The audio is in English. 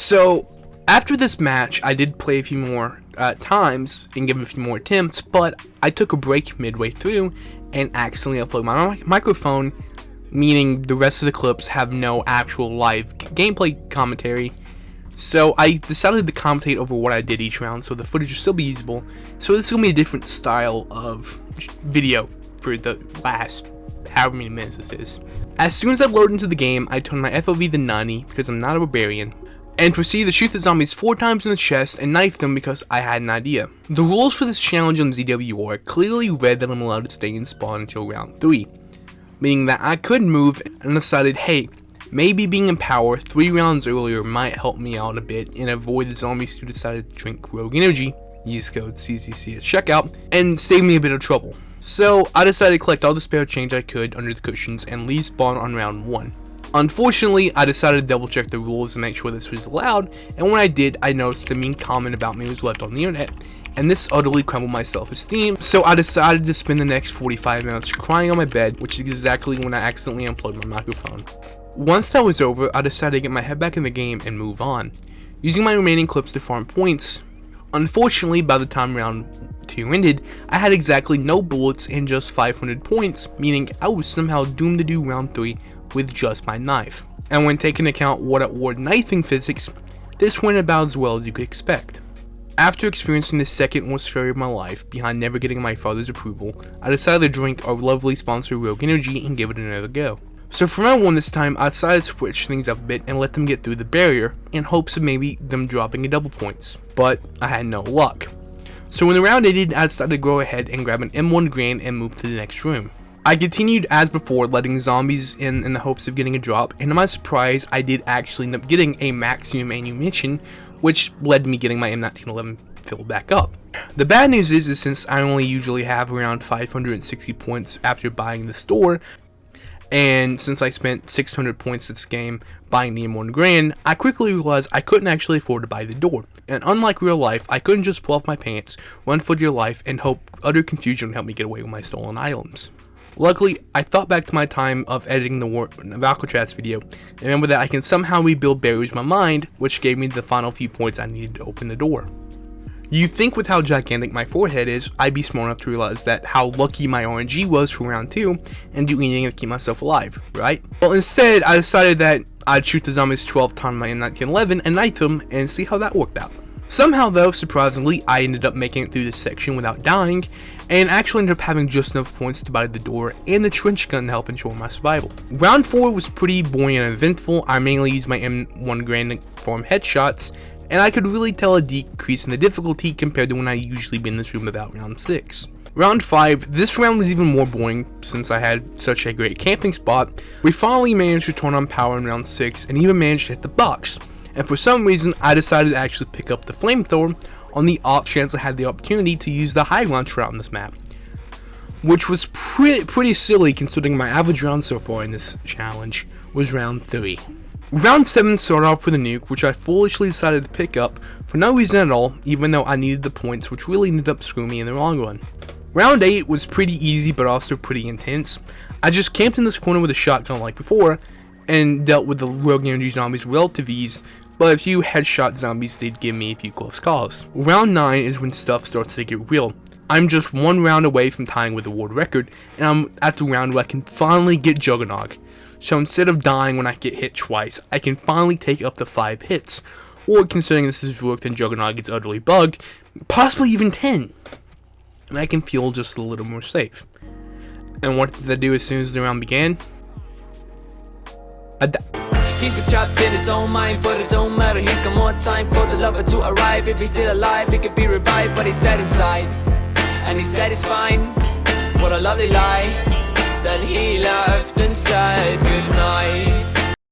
So after this match, I did play a few more times and give a few more attempts, but I took a break midway through and accidentally uploaded my microphone, meaning the rest of the clips have no actual live gameplay commentary. So I decided to commentate over what I did each round so the footage will still be usable. So this is going to be a different style of video for the last however many minutes this is. As soon as I load into the game, I turn my FOV to 90 because I'm not a barbarian, and proceed to shoot the zombies 4 times in the chest and knife them because I had an idea. The rules for this challenge on ZWR clearly read that I'm allowed to stay in spawn until round 3, meaning that I could move, and decided, hey, maybe being in power 3 rounds earlier might help me out a bit and avoid the zombies who decided to drink rogue energy, use code CCC at checkout, and save me a bit of trouble. So I decided to collect all the spare change I could under the cushions and leave spawn on round 1. Unfortunately, I decided to double check the rules and make sure this was allowed, and when I did, I noticed a mean comment about me was left on the internet, and this utterly crumbled my self-esteem, so I decided to spend the next 45 minutes crying on my bed, which is exactly when I accidentally unplugged my microphone. Once that was over, I decided to get my head back in the game and move on, using my remaining clips to farm points. Unfortunately, by the time round 2 ended, I had exactly no bullets and just 500 points, meaning I was somehow doomed to do round 3 with just my knife. And when taking into account what it wore knifing physics, this went about as well as you could expect. After experiencing the second worst failure of my life, behind never getting my father's approval, I decided to drink our lovely sponsor Rogue Energy and give it another go. So for round 1 this time, I decided to switch things up a bit and let them get through the barrier in hopes of maybe them dropping a double points, but I had no luck. So when the round ended, I decided to go ahead and grab an M1 Grand and move to the next room. I continued as before, letting zombies in the hopes of getting a drop, and to my surprise, I did actually end up getting a maximum ammunition, which led to me getting my M1911 filled back up. The bad news is since I only usually have around 560 points after buying the store, and since I spent 600 points this game buying the M1 Grand, I quickly realized I couldn't actually afford to buy the door. And unlike real life, I couldn't just pull off my pants, run for dear life, and hope utter confusion would help me get away with my stolen items. Luckily, I thought back to my time of editing the Alcatraz video, and remember that I can somehow rebuild barriers in my mind, which gave me the final few points I needed to open the door. You'd think with how gigantic my forehead is, I'd be smart enough to realize that how lucky my RNG was for round 2, and do anything to keep myself alive, right? Well, instead, I decided that I'd shoot the zombies 12 times my M1911 and knife them, and see how that worked out. Somehow though, surprisingly, I ended up making it through this section without dying, and actually ended up having just enough points to buy the door and the trench gun to help ensure my survival. Round 4 was pretty boring and eventful. I mainly used my M1 Grand to form headshots, and I could really tell a decrease in the difficulty compared to when I usually be in this room about round 6. Round 5, this round was even more boring since I had such a great camping spot. We finally managed to turn on power in round 6 and even managed to hit the box. And for some reason, I decided to actually pick up the flamethrower on the off chance I had the opportunity to use the high launcher out on this map, which was pretty silly considering my average round so far in this challenge was round 3. Round 7 started off with a nuke, which I foolishly decided to pick up for no reason at all, even though I needed the points, which really ended up screwing me in the long run. Round 8 was pretty easy, but also pretty intense. I just camped in this corner with a shotgun like before, and dealt with the rogue energy zombies relative ease, but a few headshot zombies did give me a few close calls. Round 9 is when stuff starts to get real. I'm just 1 round away from tying with the world record, and I'm at the round where I can finally get Juggernog. So instead of dying when I get hit twice, I can finally take up to 5 hits, or considering this is worked and Juggernog gets utterly bugged, possibly even 10. And I can feel just a little more safe. And what did I do as soon as the round began? He's been trapped in his own mind, but it don't matter. He's got more time for the lover to arrive. If he's still alive, he could be revived, but he's dead inside. And he said it's fine. What a lovely lie. Then he left and said goodnight.